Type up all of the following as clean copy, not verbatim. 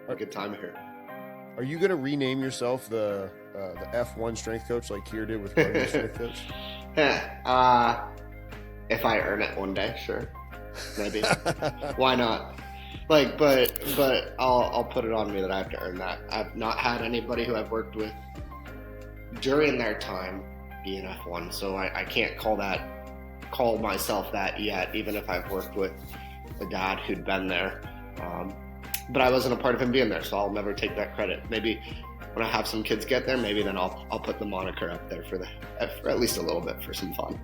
a good time here. Are you going to rename yourself the F1 strength coach like Kier did with Cardio strength coach? If I earn it one day, sure, maybe. Why not? But I'll put it on me that I have to earn that. I've not had anybody who I've worked with during their time be an F1, so I can't call myself that yet, even if I've worked with a dad who'd been there. But I wasn't a part of him being there, so I'll never take that credit. Maybe when I have some kids get there, maybe then I'll put the moniker up there for at least a little bit for some fun.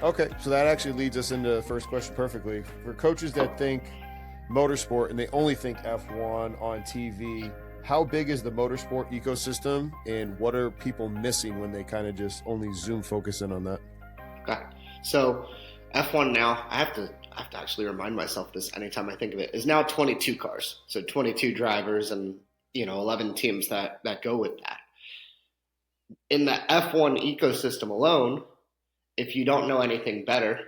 Okay, so that actually leads us into the first question perfectly. For coaches that think motorsport and they only think F1 on TV, how big is the motorsport ecosystem, and what are people missing when they kind of just only zoom focus in on that? Okay, so F1 now, I have to actually remind myself this anytime I think of it, is now 22 cars. So 22 drivers and 11 teams that go with that. In the F1 ecosystem alone, if you don't know anything better,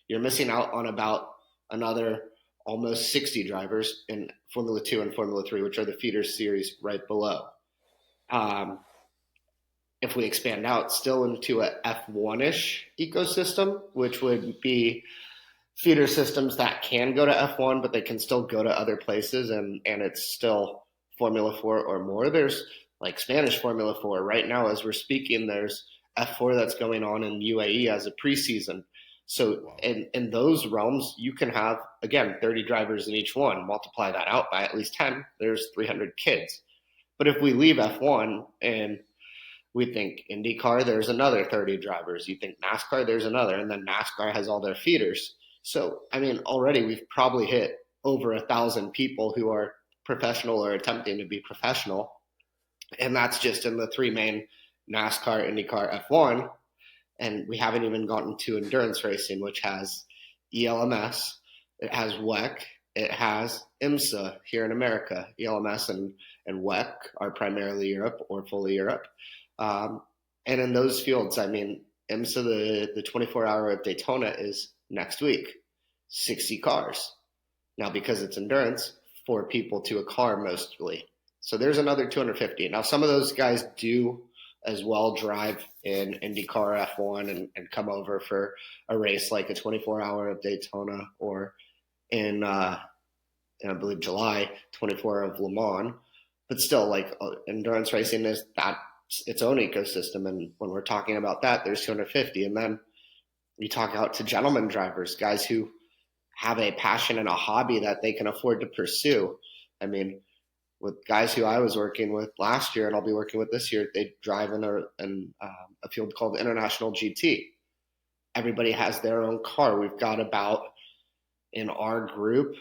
you're missing out on about another almost 60 drivers in Formula 2 and Formula 3, which are the feeder series right below. If we expand out still into a F1-ish ecosystem, which would be feeder systems that can go to F1, but they can still go to other places, and it's still Formula 4 or more. There's like Spanish Formula 4. Right now, as we're speaking, there's F4 that's going on in UAE as a preseason. So in those realms, you can have, again, 30 drivers in each one. Multiply that out by at least 10, there's 300 kids. But if we leave F1 and we think IndyCar, there's another 30 drivers. You think NASCAR, there's another. And then NASCAR has all their feeders. So, I mean, already we've probably hit over 1,000 people who are professional or attempting to be professional. And that's just in the three main NASCAR, IndyCar, F1. And we haven't even gotten to endurance racing, which has ELMS, it has WEC, it has IMSA here in America. ELMS and WEC are primarily Europe or fully Europe. And in those fields, I mean, IMSA, the 24-hour of Daytona is next week, 60 cars. Now, because it's endurance, 4 people to a car mostly. So there's another 250. Now, some of those guys do as well drive in IndyCar F1 and come over for a race like a 24-hour of Daytona, or in I believe July, 24 of Le Mans. But still, like, endurance racing is that its own ecosystem. And when we're talking about that, there's 250. And then you talk out to gentleman drivers, guys who have a passion and a hobby that they can afford to pursue. I mean, with guys who I was working with last year and I'll be working with this year, they drive in a field called International GT. Everybody has their own car. We've got about, in our group,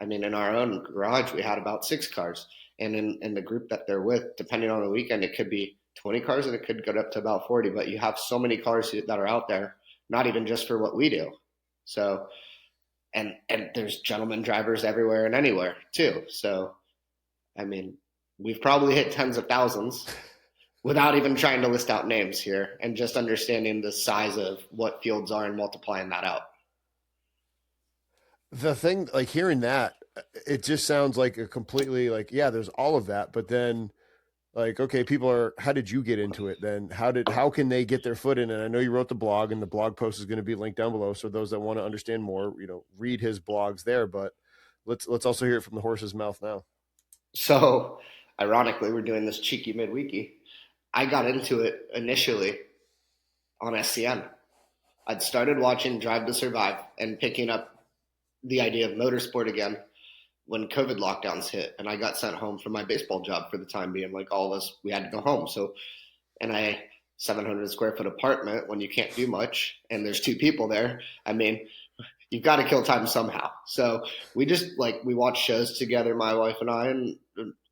I mean, in our own garage, we had about 6 cars. And in the group that they're with, depending on the weekend, it could be 20 cars and it could go up to about 40. But you have so many cars that are out there, not even just for what we do. So, and there's gentleman drivers everywhere and anywhere too. So, I mean, we've probably hit tens of thousands without even trying to list out names here, and just understanding the size of what fields are and multiplying that out. The thing, like, hearing that, it just sounds like a completely, like, yeah, there's all of that, but then, like, okay, how did you get into it then? How can they get their foot in? And I know you wrote the blog, and the blog post is going to be linked down below. So those that want to understand more, read his blogs there, but let's also hear it from the horse's mouth now. So, ironically, we're doing this cheeky midweeky. I got into it initially on SCN. I'd started watching Drive to Survive and picking up the idea of motorsport again when COVID lockdowns hit, and I got sent home from my baseball job for the time being. Like all of us, we had to go home. So, in a 700 square foot apartment, when you can't do much and there's 2 people there, I mean, you've got to kill time somehow. So we just we watched shows together, my wife and I, and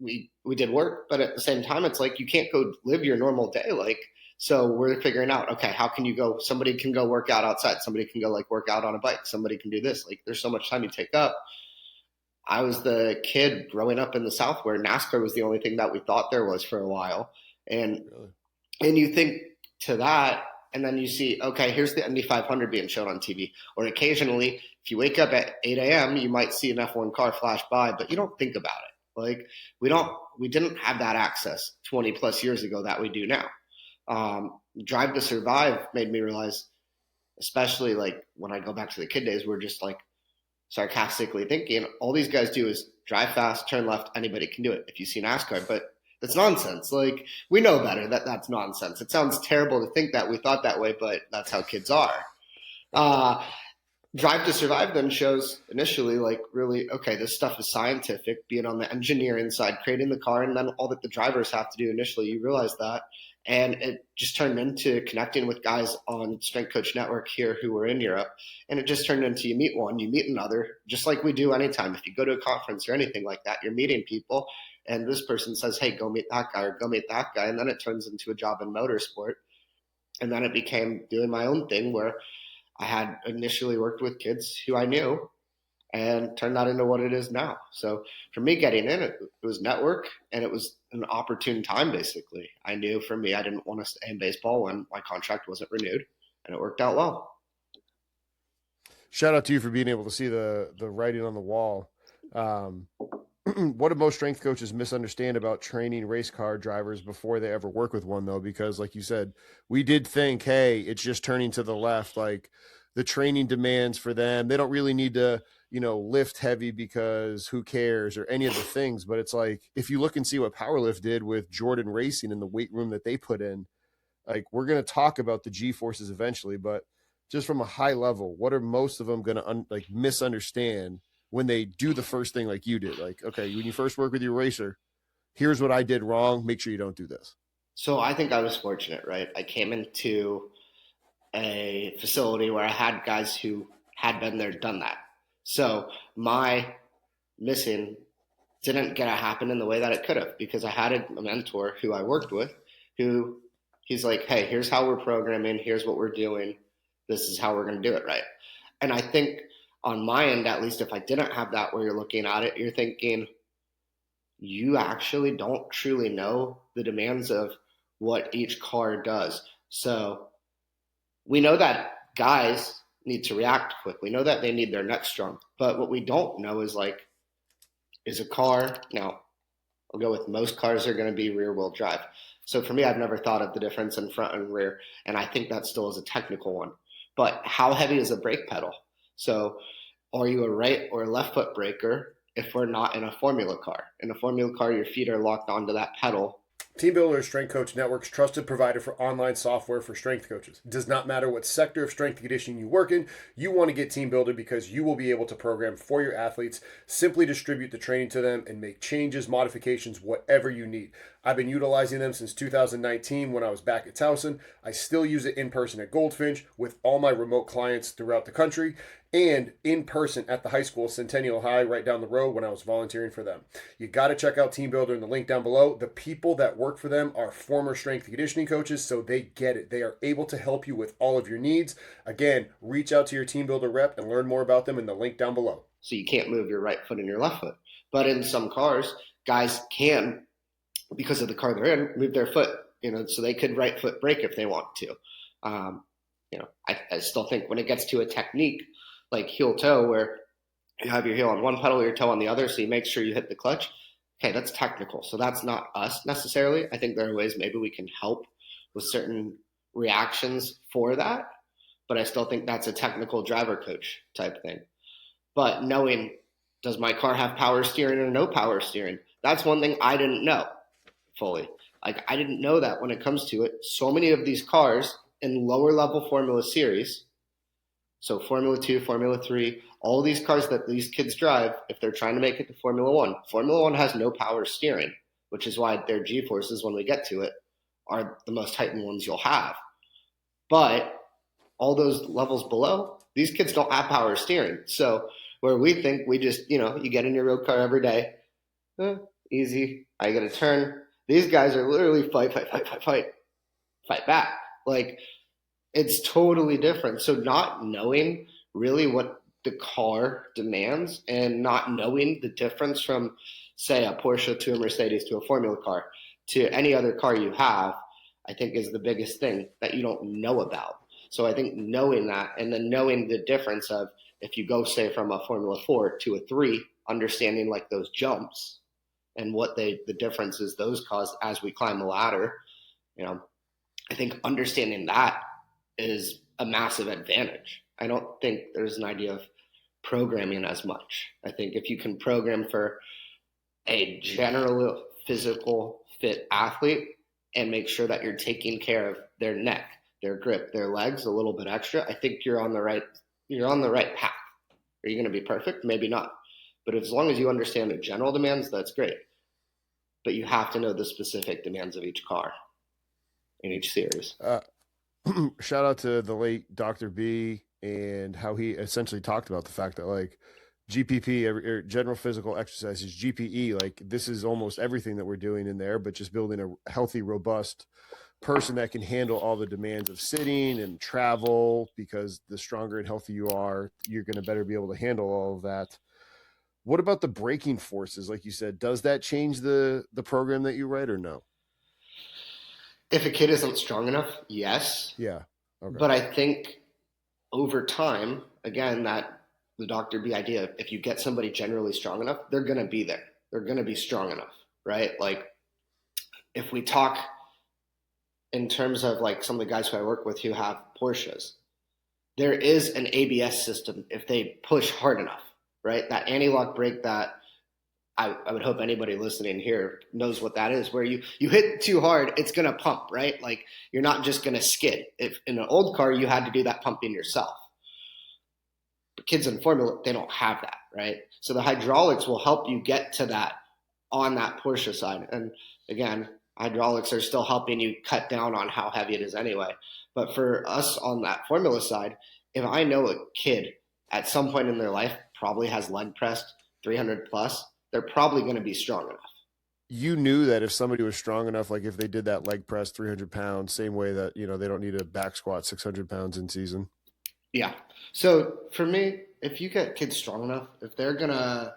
we did work. But at the same time, it's like you can't go live your normal day. So we're figuring out, okay, how can you go? Somebody can go work out outside. Somebody can go work out on a bike. Somebody can do this. There's so much time you take up. I was the kid growing up in the South where NASCAR was the only thing that we thought there was for a while. And you think to that, and then you see, okay, here's the Indy 500 being shown on TV. Or occasionally, if you wake up at 8 a.m., you might see an F1 car flash by, but you don't think about Like we didn't have that access 20 plus years ago that we do now. Drive to Survive made me realize, especially like when I go back to the kid days, we're just like sarcastically thinking all these guys do is drive fast, turn left, anybody can do it if you see NASCAR. But that's nonsense. Like, we know better that that's nonsense. It sounds terrible to think that we thought that way, but that's how kids are. Uh, Drive to Survive then shows initially like really, okay, this stuff is scientific, being on the engineering side, creating the car, and then all that the drivers have to do initially, you realize that. And it just turned into connecting with guys on Strength Coach Network here who were in Europe. And it just turned into you meet one, you meet another, just like we do anytime. If you go to a conference or anything like that, you're meeting people. And this person says, hey, go meet that guy or go meet that guy. And then it turns into a job in motorsport. And then it became doing my own thing where I had initially worked with kids who I knew and turned that into what it is now. So for me getting in, it was network, and it was an opportune time, basically. I knew for me, I didn't want to stay in baseball when my contract wasn't renewed, and it worked out well. Shout out to you for being able to see the writing on the wall. What do most strength coaches misunderstand about training race car drivers before they ever work with one, though? Because like you said, we did think, hey, it's just turning to the left. Like, the training demands for them, they don't really need to, lift heavy because who cares, or any of the things. But it's like, if you look and see what Powerlift did with Jordan Racing and the weight room that they put in, like, we're going to talk about the G forces eventually, but just from a high level, what are most of them going to misunderstand when they do the first thing like you did? Like, okay, when you first work with your racer, here's what I did wrong. Make sure you don't do this. So I think I was fortunate, right? I came into a facility where I had guys who had been there, done that. So my missing didn't get to happen in the way that it could have, because I had a mentor who I worked with who he's like, hey, here's how we're programming. Here's what we're doing. This is how we're going to do it, right? And I think on my end, at least if I didn't have that where you're looking at it, you're thinking you actually don't truly know the demands of what each car does. So we know that guys need to react quick. We know that they need their neck strong. But what we don't know is like, is a car, now I'll go with most cars are going to be rear wheel drive. So for me, I've never thought of the difference in front and rear. And I think that still is a technical one. But how heavy is a brake pedal? So are you a right or a left foot braker if we're not in a formula car? In a formula car, your feet are locked onto that pedal. Team Builder is Strength Coach Network's trusted provider for online software for strength coaches. It does not matter what sector of strength conditioning you work in, you want to get Team Builder because you will be able to program for your athletes, simply distribute the training to them, and make changes, modifications, whatever you need. I've been utilizing them since 2019 when I was back at Towson. I still use it in person at Goldfinch with all my remote clients throughout the country, and in person at the high school, Centennial High, right down the road when I was volunteering for them. You got to check out Team Builder in the link down below. The people that work for them are former strength and conditioning coaches, so they get it. They are able to help you with all of your needs. Again, reach out to your Team Builder rep and learn more about them in the link down below. So you can't move your right foot and your left foot. But in some cars, guys can, because of the car they're in, move their foot, so they could right foot brake if they want to. I still think when it gets to a technique, like heel toe, where you have your heel on one pedal, your toe on the other, so you make sure you hit the clutch. Okay, that's technical. So that's not us necessarily. I think there are ways maybe we can help with certain reactions for that, but I still think that's a technical driver coach type thing. But knowing, does my car have power steering or no power steering? That's one thing I didn't know fully. Like, I didn't know that when it comes to it. So many of these cars in lower level Formula Series, so Formula 2, Formula 3, all these cars that these kids drive, if they're trying to make it to Formula 1 has no power steering, which is why their G-forces, when we get to it, are the most heightened ones you'll have. But all those levels below, these kids don't have power steering. So where we think we just, you get in your road car every day, easy, I get a turn. These guys are literally fight back. Like, it's totally different. So not knowing really what the car demands and not knowing the difference from, say, a Porsche to a Mercedes to a Formula car to any other car you have, I think is the biggest thing that you don't know about. So I think knowing that, and then knowing the difference of if you go, say, from a Formula 4 to a 3, understanding like those jumps and what the differences those cause as we climb the ladder. I think understanding that is a massive advantage. I don't think there's an idea of programming as much. I think if you can program for a general physical fit athlete and make sure that you're taking care of their neck, their grip, their legs a little bit extra, I think you're on the right path. Are you going to be perfect? Maybe not. But as long as you understand the general demands, that's great. But you have to know the specific demands of each car in each series. Shout out to the late Dr. B and how he essentially talked about the fact that like GPP or general physical exercises, GPE, like this is almost everything that we're doing in there, but just building a healthy, robust person that can handle all the demands of sitting and travel, because the stronger and healthy you are, you're going to better be able to handle all of that. What about the braking forces? Like you said, does that change the program that you write or no? If a kid isn't strong enough, yes. Yeah. Okay. But I think over time, again, that the Dr. B idea, if you get somebody generally strong enough, they're going to be there. They're going to be strong enough, right? Like if we talk in terms of like some of the guys who I work with who have Porsches, there is an ABS system if they push hard enough, right? That anti-lock brake that I would hope anybody listening here knows what that is, where you hit too hard, it's going to pump, right? Like you're not just going to skid. If in an old car, you had to do that pumping yourself. But kids in Formula, they don't have that, right? So the hydraulics will help you get to that on that Porsche side. And again, hydraulics are still helping you cut down on how heavy it is anyway. But for us on that Formula side, if I know a kid at some point in their life probably has leg pressed 300 plus, they're probably going to be strong enough. You knew that if somebody was strong enough, like if they did that leg press 300 pounds, same way that, they don't need a back squat 600 pounds in season. Yeah. So for me, if you get kids strong enough, if they're going to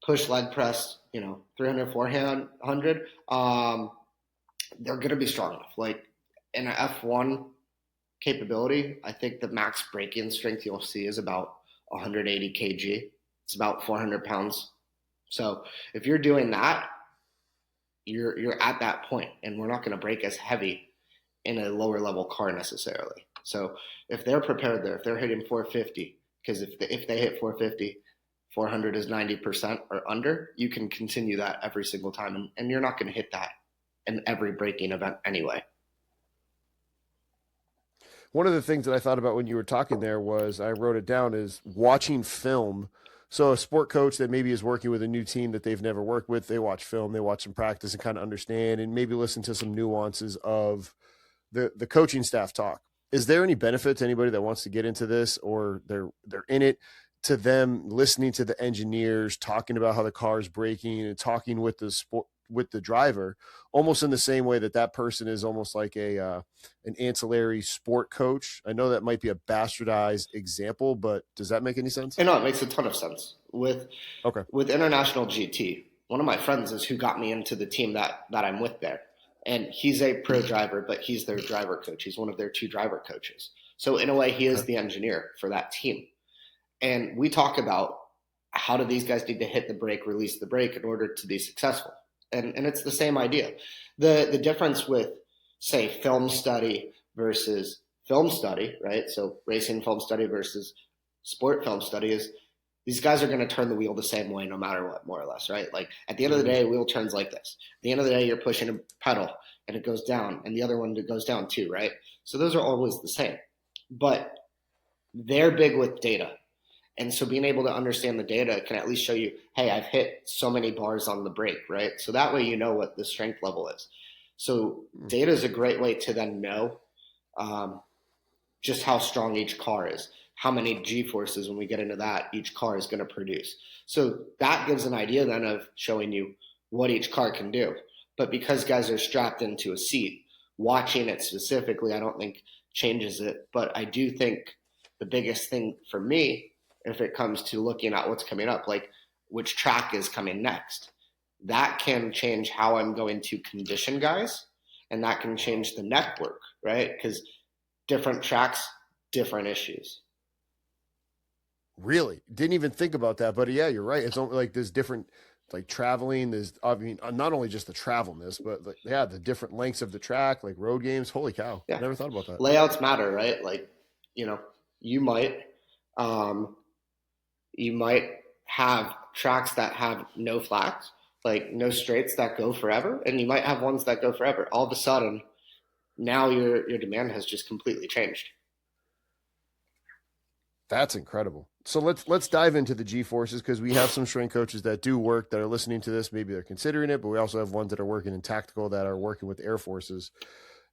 push leg press, 300, 400, they're going to be strong enough. Like in an F1 capability, I think the max break-in strength you'll see is about 180 kg. It's about 400 pounds. So if you're doing that, you're at that point, and we're not going to break as heavy in a lower level car necessarily. So if they're prepared there, if they're hitting 450, because if they hit 450, 400 is 90% or under, you can continue that every single time, and you're not going to hit that in every braking event anyway. One of the things that I thought about when you were talking there was, I wrote it down, is watching film. So a sport coach that maybe is working with a new team that they've never worked with, they watch film, they watch some practice and kind of understand and maybe listen to some nuances of the coaching staff talk. Is there any benefit to anybody that wants to get into this, or they're in it, to them listening to the engineers talking about how the car is braking and talking with the driver, almost in the same way that person is almost like an ancillary sport coach? I know that might be a bastardized example, but does that make any sense? No, it makes a ton of sense. With International GT, one of my friends is who got me into the team that I'm with there. And he's a pro driver, but he's their driver coach. He's one of their 2 driver coaches. So in a way, he is the engineer for that team. And we talk about how do these guys need to hit the brake, release the brake in order to be successful. And it's the same idea. The difference with, say, film study versus film study, right? So racing film study versus sport film study is these guys are going to turn the wheel the same way no matter what, more or less, right? Like at the end of the day, wheel turns like this. At the end of the day, you're pushing a pedal and it goes down, and the other one goes down too, right? So those are always the same. But they're big with data. And so being able to understand the data can at least show you, hey, I've hit so many bars on the brake, right? So that way you know what the strength level is. So data is a great way to then know just how strong each car is, how many G-forces, when we get into that, each car is going to produce. So that gives an idea then of showing you what each car can do. But because guys are strapped into a seat, watching it specifically, I don't think changes it. But I do think the biggest thing for me, if it comes to looking at what's coming up, like which track is coming next, that can change how I'm going to condition guys, and that can change the neck work, right? Because different tracks, different issues. Really? Didn't even think about that, but yeah, you're right. It's only like there's different like traveling is, I mean, not only just the travelness, but like, yeah, the different lengths of the track, like road games. Holy cow. Yeah. Never thought about that. Layouts matter, right? Like, you know, you might, um, you might have tracks that have no flats, like no straights that go forever, and you might have ones that go forever. All of a sudden, now your demand has just completely changed. That's incredible. So let's dive into the G forces, because we have some strength coaches that do work that are listening to this. Maybe they're considering it, but we also have ones that are working in tactical that are working with air forces.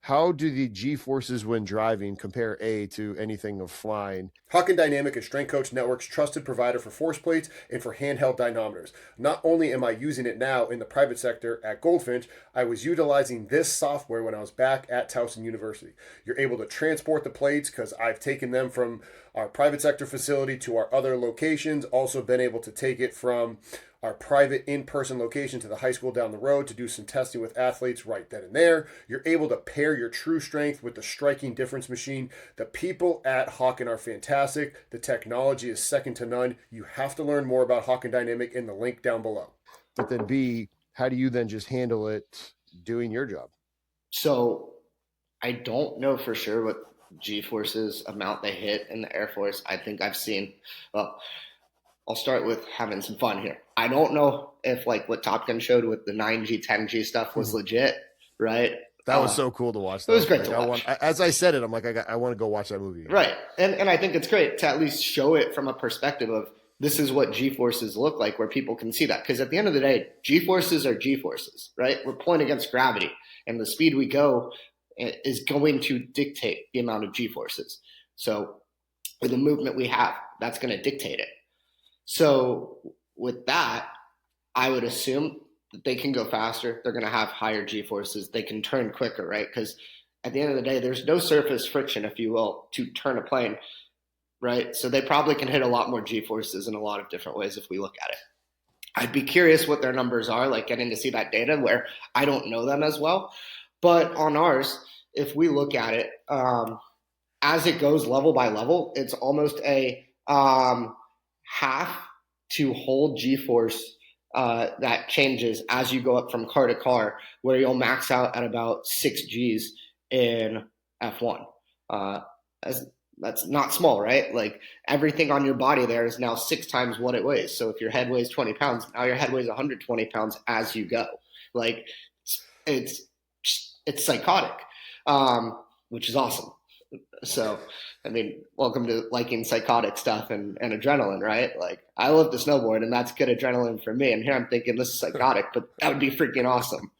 How do the G forces when driving compare to anything of flying? Hawken Dynamic is Strength Coach Network's trusted provider for force plates and for handheld dynamometers. Not only am I using it now in the private sector at Goldfinch, I was utilizing this software when I was back at Towson University. You're able to transport the plates because I've taken them from our private sector facility to our other locations. Also been able to take it from our private in-person location to the high school down the road to do some testing with athletes right then and there. You're able to pair your true strength with the striking difference machine. The people at Hawken are fantastic. The technology is second to none. You have to learn more about Hawken Dynamic in the link down below. But then B, how do you then just handle it doing your job? So I don't know for sure what G-forces amount they hit in the Air Force. I think I've seen, well, I'll start with having some fun here. I don't know if like what Top Gun showed with the 9G, 10G stuff was legit, right? That was so cool to watch. It was great to watch. As I said it, I'm like, I want to go watch that movie. Right. And I think it's great to at least show it from a perspective of this is what G-forces look like, where people can see that. Because at the end of the day, G-forces are G-forces, right? We're pulling against gravity. And the speed we go is going to dictate the amount of G-forces. So with the movement we have, that's going to dictate it. So with that, I would assume that they can go faster. They're going to have higher G-forces. They can turn quicker, right? Because at the end of the day, there's no surface friction, if you will, to turn a plane, right? So they probably can hit a lot more G-forces in a lot of different ways if we look at it. I'd be curious what their numbers are, like getting to see that data where I don't know them as well. But on ours, if we look at it, as it goes level by level, it's almost a half to whole G-force that changes as you go up from car to car, where you'll max out at about 6 Gs in F1. That's not small, right? Like everything on your body there is now 6 times what it weighs. So if your head weighs 20 pounds, now your head weighs 120 pounds as you go. Like it's psychotic, which is awesome. So, I mean, welcome to liking psychotic stuff and adrenaline, right? Like, I love to snowboard, and that's good adrenaline for me. And here I'm thinking this is psychotic, but that would be freaking awesome.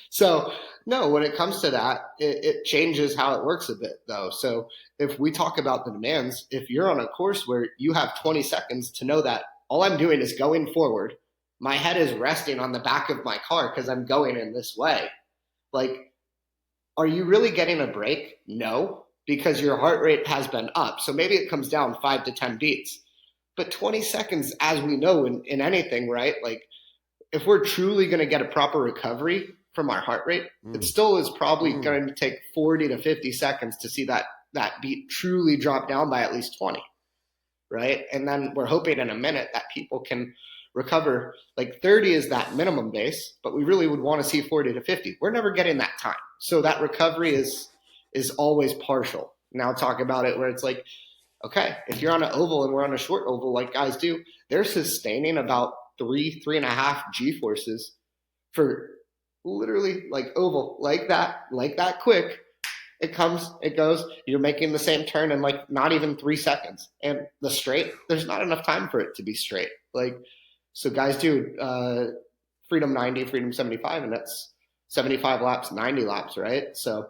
So, no, when it comes to that, it changes how it works a bit, though. So, if we talk about the demands, if you're on a course where you have 20 seconds to know that all I'm doing is going forward, my head is resting on the back of my car because I'm going in this way, like, are you really getting a break? No, because your heart rate has been up. So maybe it comes down 5 to 10 beats. But 20 seconds, as we know in anything, right? Like if we're truly going to get a proper recovery from our heart rate, it still is probably going to take 40 to 50 seconds to see that beat truly drop down by at least 20, right? And then we're hoping in a minute that people can recover. Like 30 is that minimum base, but we really would want to see 40 to 50. We're never getting that time. So that recovery is always partial. Now talk about it where it's like, okay, if you're on an oval and we're on a short oval like guys do, they're sustaining about 3.5 G-forces for literally like oval, like that quick. It comes, it goes, you're making the same turn in like not even 3 seconds. And the straight, there's not enough time for it to be straight. Like, so guys do Freedom 90, Freedom 75, and that's 75 laps, 90 laps, right? So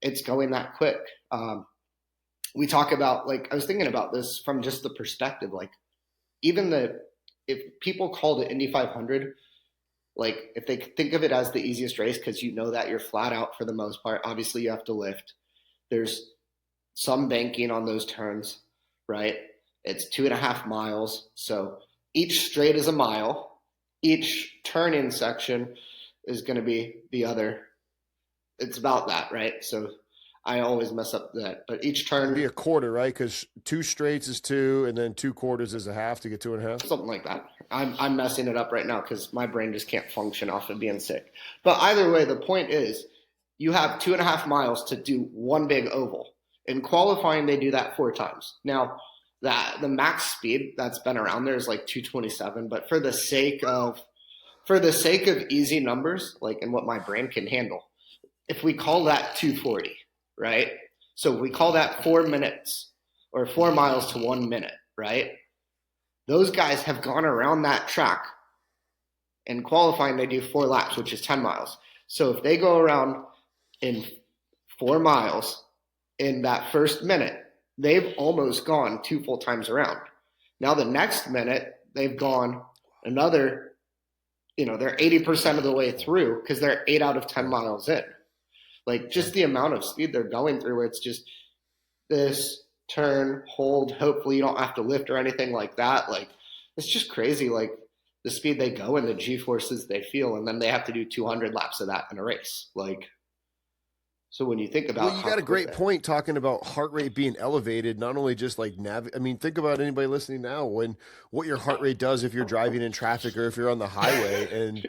it's going that quick. We talk about, like, I was thinking about this from just the perspective, like, if people called it Indy 500, like, if they think of it as the easiest race, because you know that you're flat out for the most part, obviously you have to lift. There's some banking on those turns, right? It's 2.5 miles. So each straight is a mile. Each turn-in section is going to be the other. It's about that, right? So I always mess up that. But each turn it'd be a quarter, right? Because 2 straights is 2, and then 2 quarters is a half to get 2.5. Something like that. I'm messing it up right now because my brain just can't function off of being sick. But either way, the point is you have 2.5 miles to do one big oval. In qualifying, they do that 4 times. Now, the max speed that's been around there is like 227, but for the sake of easy numbers, like and what my brain can handle, if we call that 240, right? So we call that 4 minutes or 4 miles to 1 minute, right? Those guys have gone around that track. In qualifying, they do 4 laps, which is 10 miles. So if they go around in 4 miles in that first minute, they've almost gone 2 full times around. Now the next minute, they've gone another, they're 80% of the way through because they're 8 out of 10 miles in. Like just the amount of speed they're going through where it's just this turn, hold, hopefully you don't have to lift or anything like that. Like it's just crazy, like the speed they go and the G-forces they feel, and then they have to do 200 laps of that in a race. Like, so when you think about, well, you got a great point talking about heart rate being elevated, not only just like think about anybody listening now what your heart rate does if you're driving in traffic or if you're on the highway, and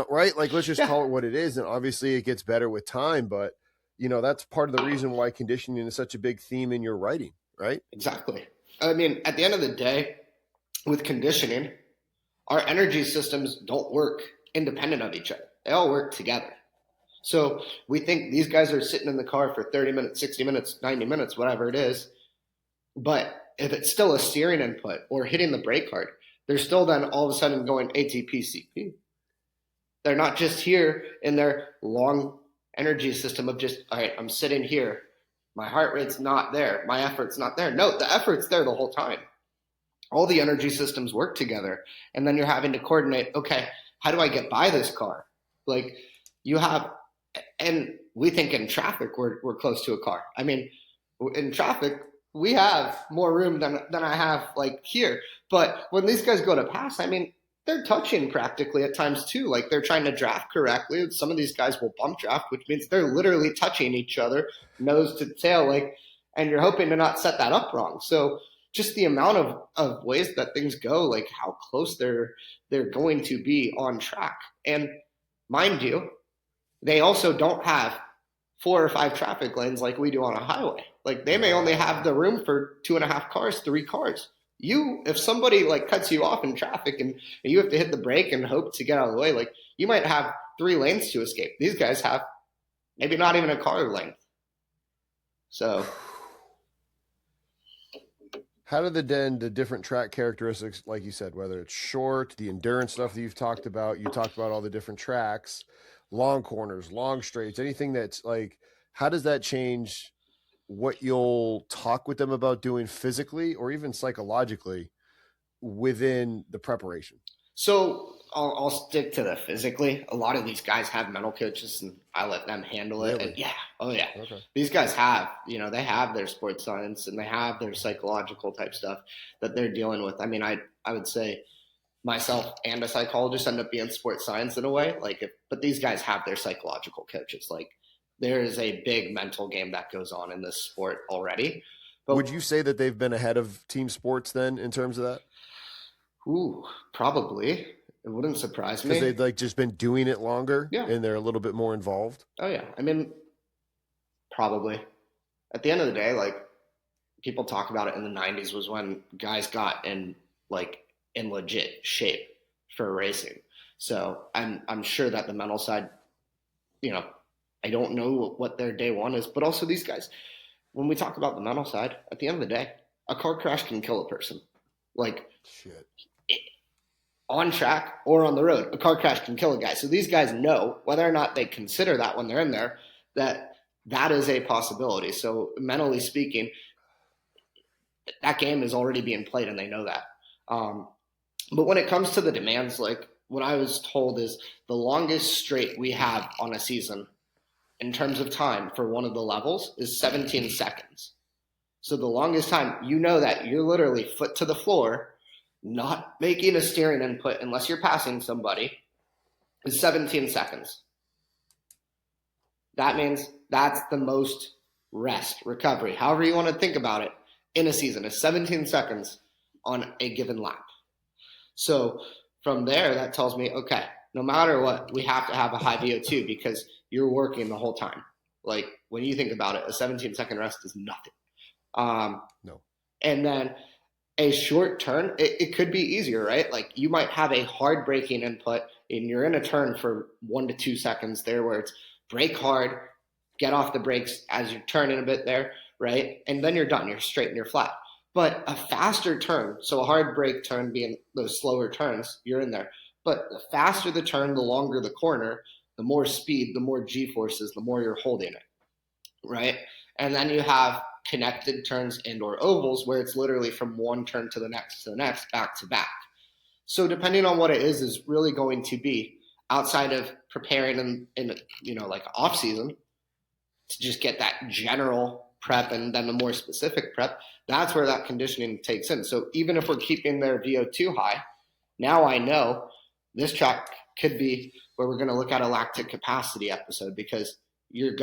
right? Like let's just call it what it is, and obviously it gets better with time, but that's part of the reason why conditioning is such a big theme in your writing, right? Exactly. I mean, at the end of the day, with conditioning, our energy systems don't work independent of each other. They all work together. So we think these guys are sitting in the car for 30 minutes, 60 minutes, 90 minutes, whatever it is. But if it's still a steering input or hitting the brake hard, they're still then all of a sudden going ATP, CP. They're not just here in their long energy system of just, all right, I'm sitting here. My heart rate's not there. My effort's not there. No, the effort's there the whole time. All the energy systems work together. And then you're having to coordinate, okay, how do I get by this car? Like you have, and we think in traffic, we're close to a car. I mean, in traffic, we have more room than I have like here. But when these guys go to pass, I mean, they're touching practically at times too. Like they're trying to draft correctly. Some of these guys will bump draft, which means they're literally touching each other nose to tail, like, and you're hoping to not set that up wrong. So just the amount of ways that things go, like how close they're going to be on track. And mind you, they also don't have 4 or 5 traffic lanes like we do on a highway. Like they may only have the room for 2.5 cars, 3 cars. If somebody like cuts you off in traffic and you have to hit the brake and hope to get out of the way, like you might have 3 lanes to escape. These guys have maybe not even a car length. So how do the different track characteristics, like you said, whether it's short, the endurance stuff that you talked about all the different tracks, long corners, long straights, anything that's like, how does that change what you'll talk with them about doing physically or even psychologically within the preparation? So I'll stick to the physically. A lot of these guys have mental coaches, and I let them handle it. Really? And okay. These guys have, they have their sports science and they have their psychological type stuff that they're dealing with. I mean, I would say myself and a psychologist end up being sports science in a way. But these guys have their psychological coaches. Like there is a big mental game that goes on in this sport already. But would you say that they've been ahead of team sports then in terms of that? Ooh, probably. It wouldn't surprise me. Because they've like just been doing it longer, yeah, and they're a little bit more involved. Oh yeah, I mean, probably. At the end of the day, like people talk about it in the 90s was when guys got in legit shape for racing. So I'm sure that the mental side, I don't know what their day one is, but also these guys, when we talk about the mental side, at the end of the day, a car crash can kill a person. Like shit. On track or on the road, a car crash can kill a guy. So these guys know, whether or not they consider that when they're in there, that is a possibility. So mentally speaking, that game is already being played and they know that. But when it comes to the demands, like what I was told is the longest straight we have on a season in terms of time for one of the levels is 17 seconds. So the longest time, that you're literally foot to the floor, not making a steering input unless you're passing somebody, is 17 seconds. That means that's the most rest, recovery, however you want to think about it, in a season is 17 seconds on a given lap. So from there, that tells me, okay, no matter what, we have to have a high VO2 because you're working the whole time. Like when you think about it, a 17-second rest is nothing. No. And then a short turn, it could be easier, right? Like you might have a hard braking input and you're in a turn for 1 to 2 seconds there where it's brake hard, get off the brakes as you're turning a bit there, right? And then you're done, you're straight and you're flat. But a faster turn, so a hard brake turn being those slower turns, you're in there. But the faster the turn, the longer the corner, the more speed, the more G-forces, the more you're holding it, right? And then you have connected turns and or ovals where it's literally from one turn to the next, back to back. So depending on what it is really going to be outside of preparing in like off season to just get that general prep and then the more specific prep, that's where that conditioning takes in. So even if we're keeping their VO2 high, now I know this track could be where we're going to look at a lactic capacity episode because you're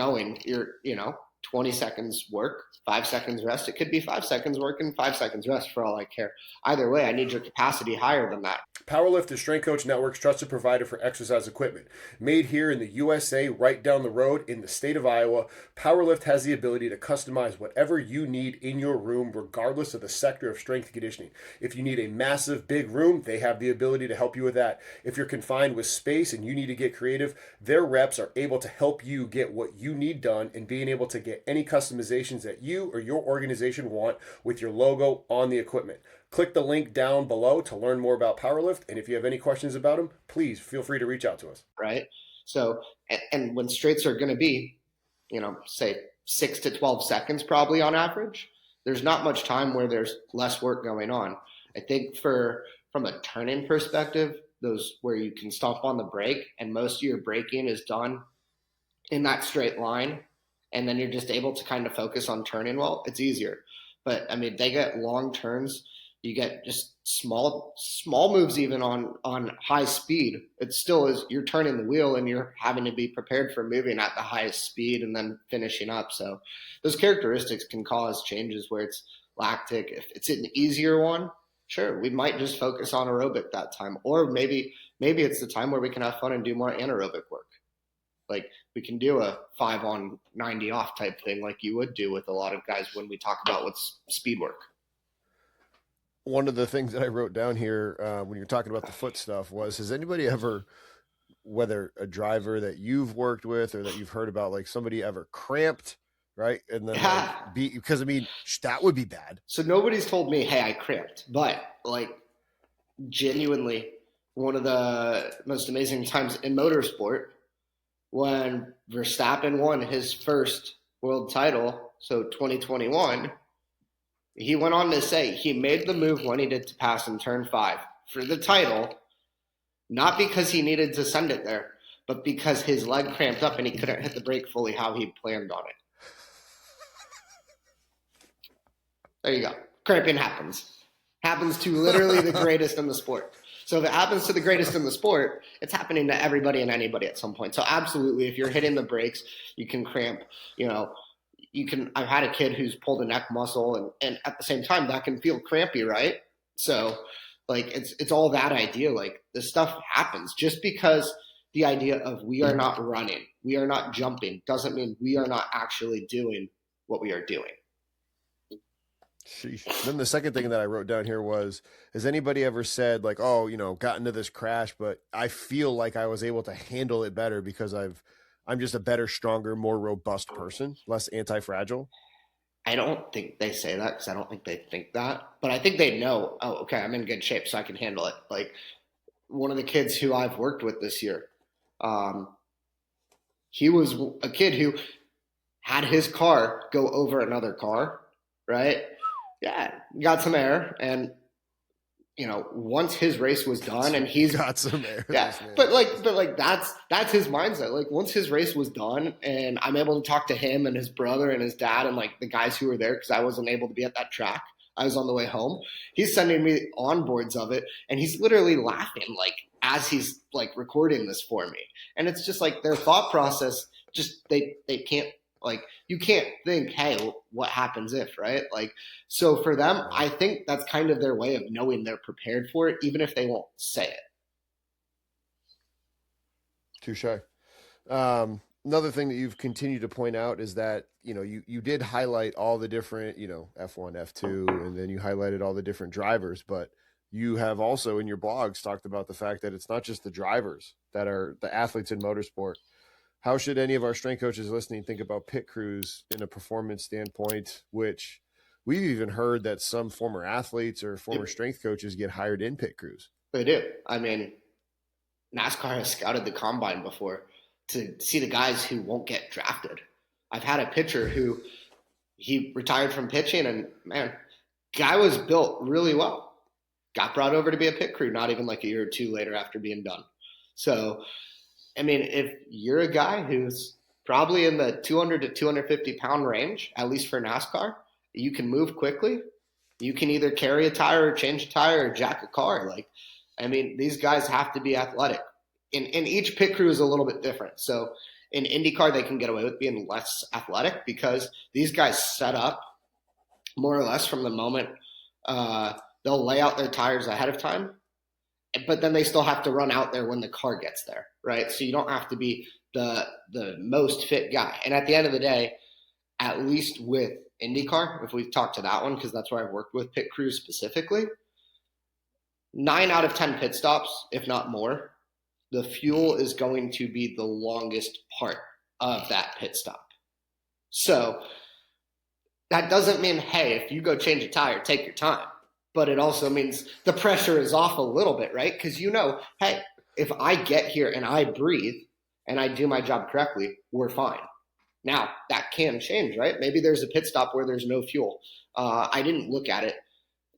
20 seconds work, 5 seconds rest. It could be 5 seconds work and 5 seconds rest for all I care. Either way, I need your capacity higher than that. Powerlift is Strength Coach Network's trusted provider for exercise equipment. Made here in the USA, right down the road in the state of Iowa, Powerlift has the ability to customize whatever you need in your room, regardless of the sector of strength conditioning. If you need a massive, big room, they have the ability to help you with that. If you're confined with space and you need to get creative, their reps are able to help you get what you need done and being able to get any customizations that you or your organization want with your logo on the equipment. Click the link down below to learn more about Powerlift, and if you have any questions about them, please feel free to reach out to us. Right? So, and when straights are going to be, say 6 to 12 seconds probably on average, there's not much time where there's less work going on. I think from a turning perspective, those where you can stomp on the brake and most of your braking is done in that straight line, and then you're just able to kind of focus on turning well, it's easier. But I mean, they get long turns. You get just small moves even on high speed. It still is, you're turning the wheel and you're having to be prepared for moving at the highest speed and then finishing up. So those characteristics can cause changes where it's lactic. If it's an easier one, sure, we might just focus on aerobic that time. Or maybe it's the time where we can have fun and do more anaerobic work. Like we can do a 5 on 90 off type thing like you would do with a lot of guys when we talk about what's speed work. One of the things that I wrote down here when you're talking about the foot stuff was, has anybody ever, whether a driver that you've worked with or that you've heard about, like somebody ever cramped, right? And then because I mean, that would be bad. So nobody's told me, hey, I cramped, but like genuinely one of the most amazing times in motorsport when Verstappen won his first world title, so 2021, he went on to say he made the move when he did to pass in turn 5 for the title, not because he needed to send it there, but because his leg cramped up and he couldn't hit the brake fully how he planned on it. There you go. Cramping happens. Happens to literally the greatest in the sport. So if it happens to the greatest in the sport, it's happening to everybody and anybody at some point. So absolutely, if you're hitting the brakes, you can cramp, I've had a kid who's pulled a neck muscle and at the same time that can feel crampy, right? So like it's all that idea. Like this stuff happens just because the idea of we are not running, we are not jumping doesn't mean we are not actually doing what we are doing. Sheesh. Then the second thing that I wrote down here was, has anybody ever said like, oh, got into this crash, but I feel like I was able to handle it better because I'm just a better, stronger, more robust person, less anti-fragile? I don't think they say that because I don't think they think that. But I think they know, oh, okay, I'm in good shape so I can handle it. Like one of the kids who I've worked with this year, he was a kid who had his car go over another car, right? Yeah, got some air. And, once his race was done and he's got some air. Yeah, but that's his mindset. Like once his race was done and I'm able to talk to him and his brother and his dad and like the guys who were there because I wasn't able to be at that track. I was on the way home. He's sending me onboards of it and he's literally laughing like as he's like recording this for me. And it's just like their thought process, just they can't Like, you can't think, hey, what happens if, right? Like, so for them, I think that's kind of their way of knowing they're prepared for it, even if they won't say it. Touche. Another thing that you've continued to point out is that, you did highlight all the different, F1, F2, and then you highlighted all the different drivers, but you have also in your blogs talked about the fact that it's not just the drivers that are the athletes in motorsport. How should any of our strength coaches listening think about pit crews in a performance standpoint, which we've even heard that some former athletes or former strength coaches get hired in pit crews? They do. I mean, NASCAR has scouted the combine before to see the guys who won't get drafted. I've had a pitcher who he retired from pitching, and man, guy was built really well. Got brought over to be a pit crew, not even like a year or two later after being done. So, I mean, if you're a guy who's probably in the 200 to 250 pound range, at least for NASCAR, you can move quickly. You can either carry a tire or change a tire or jack a car. Like, I mean, these guys have to be athletic. And each pit crew is a little bit different. So in IndyCar, they can get away with being less athletic because these guys set up more or less from the moment they'll lay out their tires ahead of time, but then they still have to run out there when the car gets there, right? So you don't have to be the most fit guy. And at the end of the day, at least with IndyCar, if we've talked to that one, because that's where I've worked with pit crews specifically, 9 out of 10 pit stops, if not more, the fuel is going to be the longest part of that pit stop. So that doesn't mean, hey, if you go change a tire, take your time. But it also means the pressure is off a little bit, right? Because hey, if I get here and I breathe and I do my job correctly, we're fine. Now, that can change, right? Maybe there's a pit stop where there's no fuel. I didn't look at it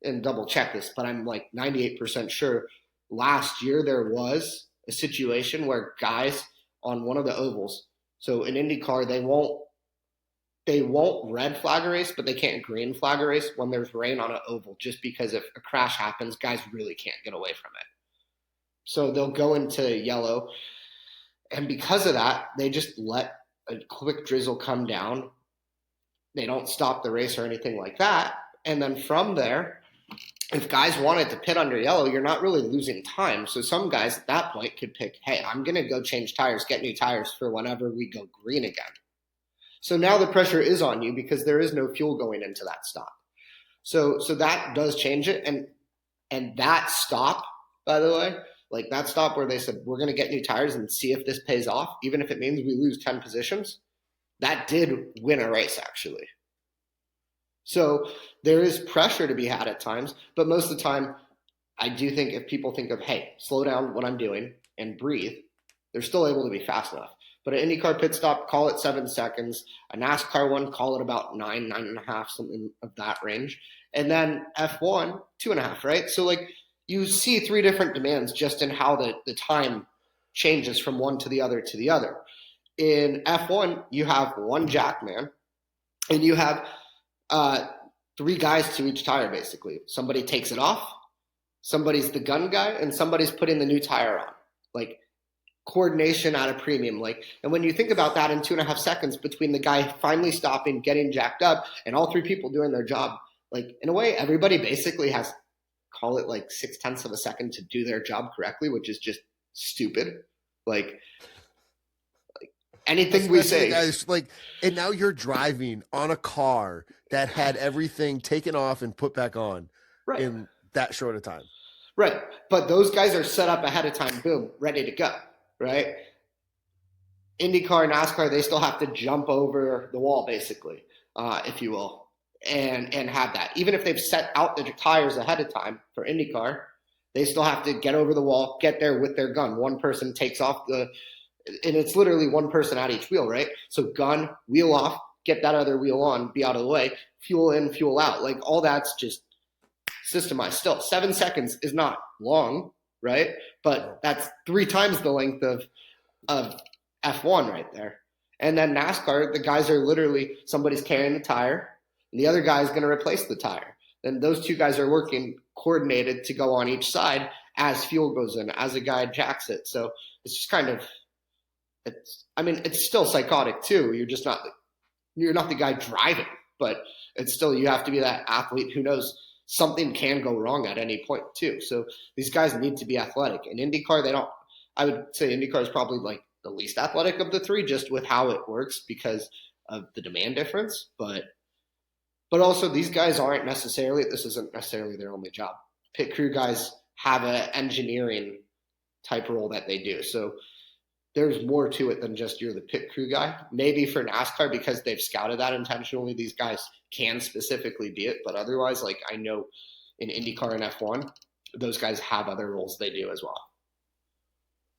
and double check this, but I'm like 98% sure last year there was a situation where guys on one of the ovals, so in IndyCar, they won't red flag a race, but they can't green flag a race when there's rain on an oval, just because if a crash happens, guys really can't get away from it. So they'll go into yellow. And because of that, they just let a quick drizzle come down. They don't stop the race or anything like that. And then from there, if guys wanted to pit under yellow, you're not really losing time. So some guys at that point could pick, hey, I'm going to go change tires, get new tires for whenever we go green again. So now the pressure is on you because there is no fuel going into that stop. So that does change it. And that stop, by the way, like that stop where they said, we're going to get new tires and see if this pays off, even if it means we lose 10 positions, that did win a race actually. So there is pressure to be had at times, but most of the time, I do think if people think of, hey, slow down what I'm doing and breathe, they're still able to be fast enough. But an IndyCar pit stop, call it 7 seconds. A NASCAR one, call it about 9.5, something of that range. And then F1, 2.5, right? So like you see 3 different demands just in how the time changes from one to the other to the other. In F1, you have one jack man, and you have 3 guys to each tire, basically. Somebody takes it off, somebody's the gun guy, and somebody's putting the new tire on. Like, coordination at a premium. Like, and when you think about that in 2.5 seconds between the guy finally stopping, getting jacked up, and all 3 people doing their job, like, in a way, everybody basically has, call it like 0.6 of a second to do their job correctly, which is just stupid. Like anything especially we say, guys, like, and now you're driving on a car that had everything taken off and put back on in that short a time. Right. But those guys are set up ahead of time, boom, ready to go. Right. IndyCar, NASCAR, they still have to jump over the wall, basically, if you will, and have that. Even if they've set out the tires ahead of time for IndyCar, they still have to get over the wall, get there with their gun. One person takes off and it's literally one person at each wheel, right? So gun, wheel off, get that other wheel on, be out of the way, fuel in, fuel out. Like all that's just systemized. Still, 7 seconds is not long, right? But that's 3 times the length of F1 right there. And then NASCAR, the guys are literally, somebody's carrying the tire, and the other guy is going to replace the tire. Then those 2 guys are working coordinated to go on each side as fuel goes in, as a guy jacks it. So it's just kind of, it's still psychotic too. You're just not you're not the guy driving, but it's still, you have to be that athlete who knows something can go wrong at any point too. So these guys need to be athletic. In IndyCar, they don't. I would say IndyCar is probably like the least athletic of the three, just with how it works because of the demand difference. But also these guys aren't necessarily. This isn't necessarily their only job. Pit crew guys have an engineering type role that they do. So there's more to it than just you're the pit crew guy. Maybe for NASCAR, because they've scouted that intentionally, these guys can specifically be it. But otherwise, like I know in IndyCar and F1, those guys have other roles they do as well.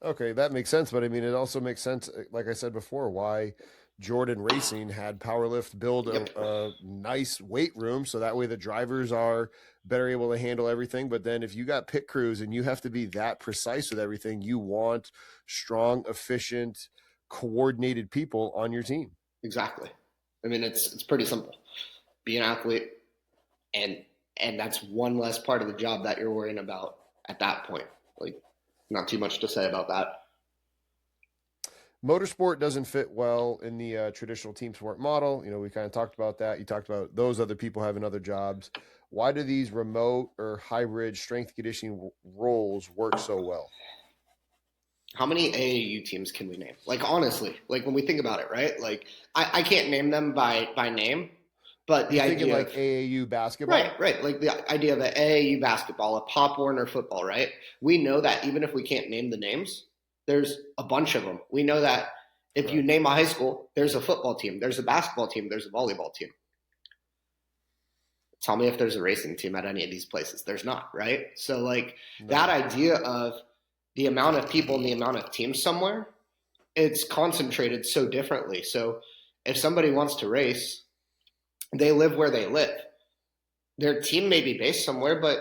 Okay, that makes sense. But I mean, it also makes sense, like I said before, why Jordan Racing had Powerlift build a nice weight room so that way the drivers are better able to handle everything. But then if you got pit crews and you have to be that precise with everything, you want strong, efficient, coordinated people on your team. Exactly. I mean, it's pretty simple. Be an athlete, and that's one less part of the job that you're worrying about at that point. Like, not too much to say about that. Motorsport doesn't fit well in the traditional team sport model. You know, we kind of talked about that. You talked about those other people having other jobs. Why do these remote or hybrid strength conditioning roles work so well? How many AAU teams can we name? Like, honestly, like when we think about it, right? Like, I can't name them by name, but the idea like AAU basketball, right? Like the idea of an AAU basketball, a Pop Warner football, right? We know that even if we can't name the names, there's a bunch of them. We know that if you name a high school, there's a football team, there's a basketball team, there's a volleyball team. Tell me if there's a racing team at any of these places. There's not, right? So like that idea of the amount of people and the amount of teams somewhere, it's concentrated so differently. So if somebody wants to race, they live where they live. Their team may be based somewhere, but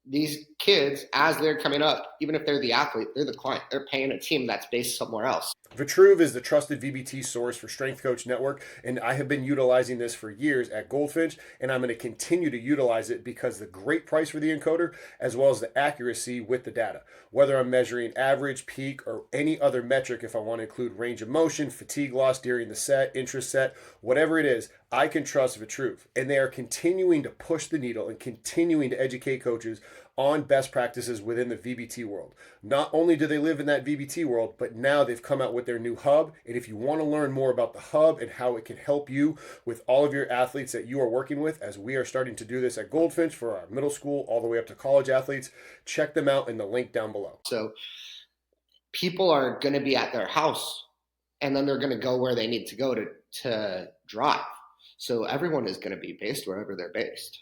these kids, as they're coming up, even if they're the athlete, they're the client. They're paying a team that's based somewhere else. Vitruve is the trusted VBT source for Strength Coach Network, and I have been utilizing this for years at Goldfinch, and I'm going to continue to utilize it because the great price for the encoder, as well as the accuracy with the data. Whether I'm measuring average, peak, or any other metric, if I want to include range of motion, fatigue loss during the set, intra-set, whatever it is, I can trust Vitruve. And they are continuing to push the needle and continuing to educate coaches on best practices within the VBT world. Not only do they live in that VBT world, but now they've come out with their new hub. And if you want to learn more about the hub and how it can help you with all of your athletes that you are working with, as we are starting to do this at Goldfinch for our middle school all the way up to college athletes, check them out in the link down below. So people are going to be at their house and then they're going to go where they need to go to drive. So everyone is going to be based wherever they're based.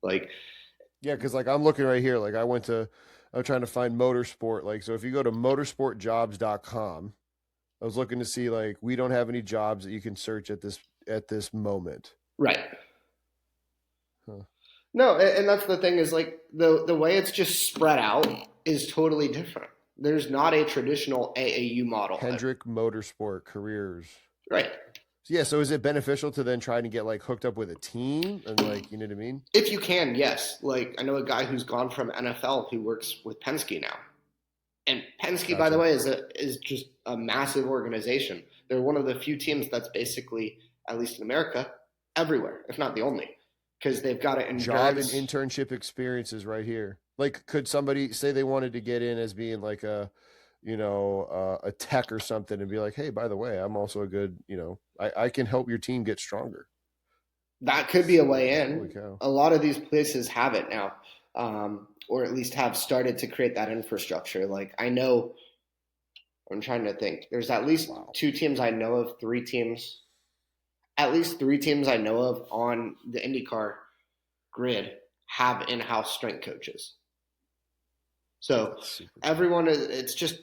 Like, yeah, because like I'm looking right here, like I'm trying to find motorsport. Like, so if you go to motorsportjobs.com, I was looking to see like we don't have any jobs that you can search at this moment. Right. Huh. No, and that's the thing is like the way it's just spread out is totally different. There's not a traditional AAU model. Hendrick Motorsport Careers. Right. Yeah, so is it beneficial to then try to get like hooked up with a team and like, you know what I mean? If you can, yes. Like I know a guy who's gone from NFL who works with Penske now. And Penske, gotcha. By the way, is just a massive organization. They're one of the few teams that's basically, at least in America, everywhere, if not the only. Because they've got an job and internship experiences right here. Like, could somebody say they wanted to get in as being like a tech or something and be like, hey, by the way, I'm also a good, I can help your team get stronger. That could be a way in. A lot of these places have it now, or at least have started to create that infrastructure. Like I know, I'm trying to think. There's at least 2 teams I know of, 3 teams. At least 3 teams I know of on the IndyCar grid have in-house strength coaches. So everyone is, it's just,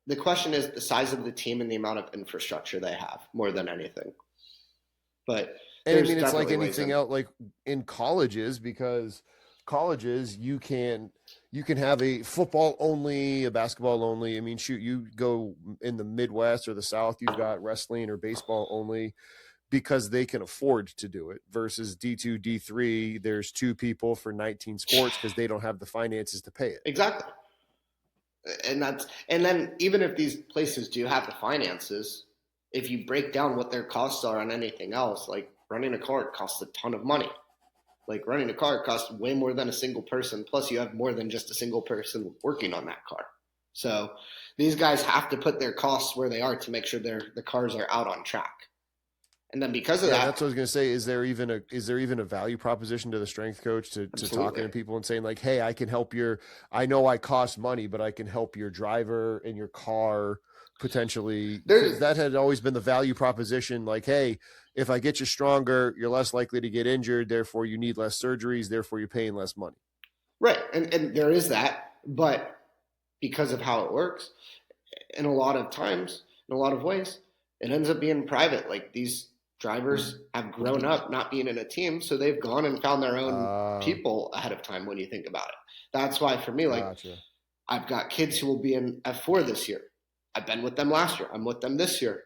the question is the size of the team and the amount of infrastructure they have more than anything. But and I mean, it's like anything else, like in colleges, because colleges, you can have a football only, a basketball only. I mean, shoot, you go in the Midwest or the South, you've got wrestling or baseball only because they can afford to do it versus D2, D3. There's 2 people for 19 sports because they don't have the finances to pay it. Exactly. And then even if these places do have the finances, if you break down what their costs are on anything else, like running a car costs a ton of money. Like running a car costs way more than a single person. Plus, you have more than just a single person working on that car. So these guys have to put their costs where they are to make sure the cars are out on track. And then because of Yeah, that, that's what I was going to say. Is there even a value proposition to the strength coach to talking to people and saying like, hey, I can help I know I cost money, but I can help your driver and your car potentially. That had always been the value proposition. Like, hey, if I get you stronger, you're less likely to get injured. Therefore, you need less surgeries. Therefore, you're paying less money. Right. And there is that. But because of how it works, in a lot of times, in a lot of ways, it ends up being private. Like these drivers have grown up not being in a team, so they've gone and found their own people ahead of time when you think about it. That's why for me, like, gotcha. I've got kids who will be in F4 this year. I've been with them last year. I'm with them this year.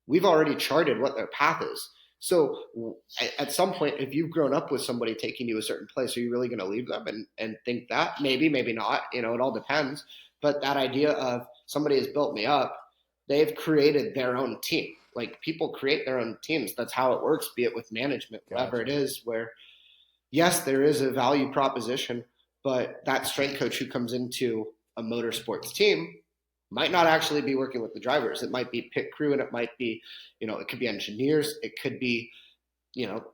We've already charted what their path is. So at some point, if you've grown up with somebody taking you a certain place, are you really going to leave them and think that? Maybe, maybe not. You know, it all depends. But that idea of somebody has built me up, they've created their own team. Like people create their own teams. That's how it works, be it with management, whatever it is, where yes, there is a value proposition, but that strength coach who comes into a motorsports team might not actually be working with the drivers. It might be pit crew, and it might be, you know, it could be engineers. It could be, you know,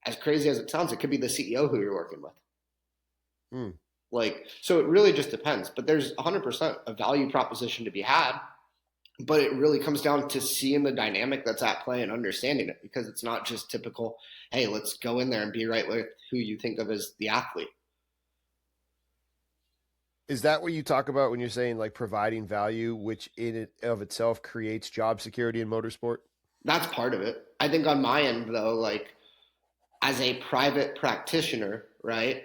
as crazy as it sounds, it could be the CEO who you're working with. Like, so it really just depends. But there's 100% a value proposition to be had. But it really comes down to seeing the dynamic that's at play and understanding it, because it's not just typical, hey, let's go in there and be right with who you think of as the athlete. Is that what you talk about when you're saying like providing value, which in and of itself creates job security in motorsport? That's part of it. I think on my end, though, like as a private practitioner, right,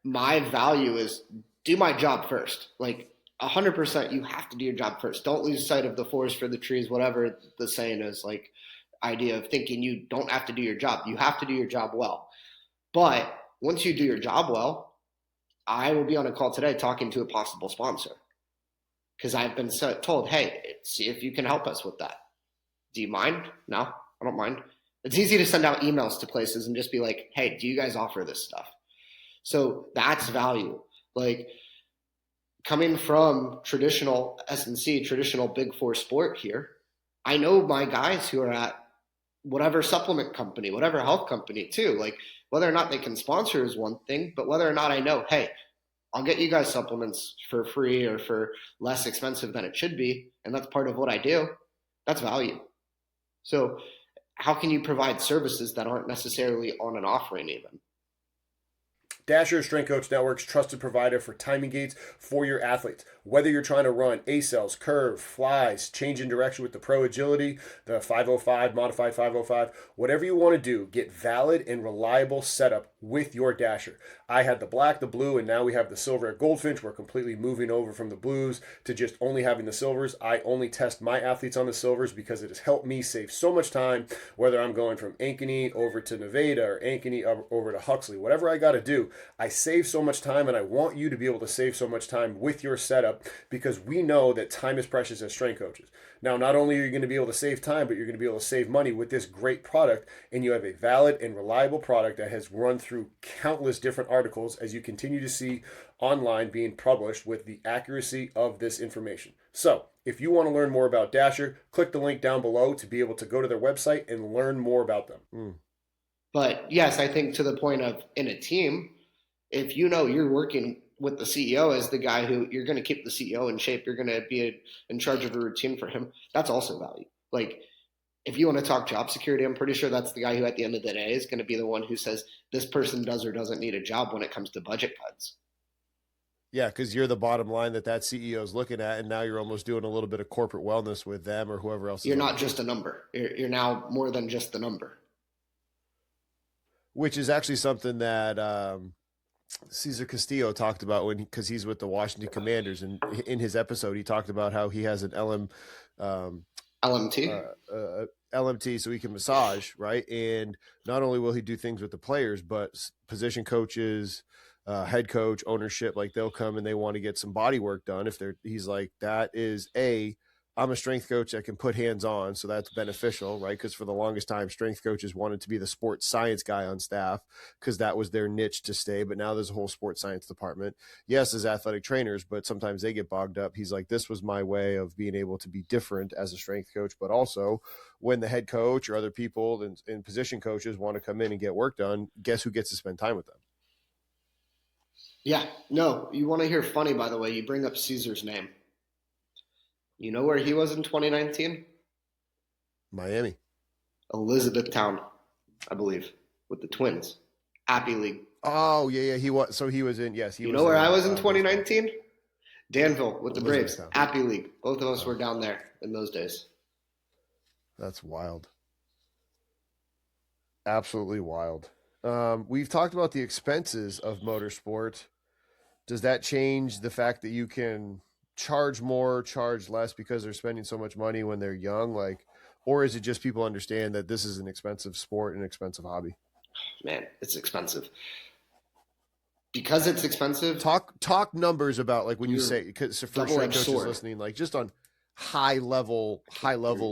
my value is do my job first. Like 100%, you have to do your job first. Don't lose sight of the forest for the trees, whatever the saying is, like idea of thinking you don't have to do your job. You have to do your job well. But once you do your job well, I will be on a call today talking to a possible sponsor because I've been told, hey, see if you can help us with that. Do you mind? No, I don't mind. It's easy to send out emails to places and just be like, hey, do you guys offer this stuff? So that's value. Like coming from traditional S&C, traditional Big Four sport here, I know my guys who are at whatever supplement company, whatever health company too. Like whether or not they can sponsor is one thing, but whether or not I know, hey, I'll get you guys supplements for free or for less expensive than it should be, and that's part of what I do, that's value. So how can you provide services that aren't necessarily on an offering even? Dasher Strength Coach Network's trusted provider for timing gates for your athletes. Whether you're trying to run A-cells, curve, flies, change in direction with the Pro Agility, the 505, modified 505, whatever you want to do, get valid and reliable setup with your Dasher. I had the black, the blue, and now we have the silver at Goldfinch. We're completely moving over from the blues to just only having the silvers. I only test my athletes on the silvers because it has helped me save so much time, whether I'm going from Ankeny over to Nevada or Ankeny over to Huxley, whatever I got to do. I save so much time, and I want you to be able to save so much time with your setup because we know that time is precious as strength coaches. Now, not only are you going to be able to save time, but you're going to be able to save money with this great product, and you have a valid and reliable product that has run through countless different articles as you continue to see online being published with the accuracy of this information. So, if you want to learn more about Dasher, click the link down below to be able to go to their website and learn more about them. But yes, I think to the point of in a team, if you know you're working with the CEO as the guy who you're going to keep the CEO in shape, you're going to be in charge of a routine for him, that's also value. Like if you want to talk job security, I'm pretty sure that's the guy who at the end of the day is going to be the one who says this person does or doesn't need a job when it comes to budget cuts. Yeah, because you're the bottom line that CEO is looking at, and now you're almost doing a little bit of corporate wellness with them or whoever else. You're not just a number. You're now more than just the number. Which is actually something that Cesar Castillo talked about because he's with the Washington Commanders, and in his episode he talked about how he has an LMT so he can massage, right? And not only will he do things with the players, but position coaches, head coach, ownership, like they'll come and they want to get some body work done. He's like, that is I'm a strength coach that can put hands on, so that's beneficial, right? Because for the longest time, strength coaches wanted to be the sports science guy on staff because that was their niche to stay. But now there's a whole sports science department. Yes, as athletic trainers, but sometimes they get bogged up. He's like, this was my way of being able to be different as a strength coach, but also when the head coach or other people and position coaches want to come in and get work done, guess who gets to spend time with them? Yeah, no, you want to hear funny, by the way, you bring up Caesar's name. You know where he was in 2019? Miami. Elizabethtown, I believe, with the Twins. Appy League. Oh, yeah, he was. So he was in, yes. You know where I was in 2019? Danville with the Braves. Appy League. Both of us were down there in those days. That's wild. Absolutely wild. We've talked about the expenses of motorsport. Does that change the fact that you can charge more, charge less because they're spending so much money when they're young? Like, or is it just people understand that this is an expensive sport, an expensive hobby? Man, it's expensive. Because it's expensive. Talk numbers about like when you say, because for strength coaches listening, like just on high level,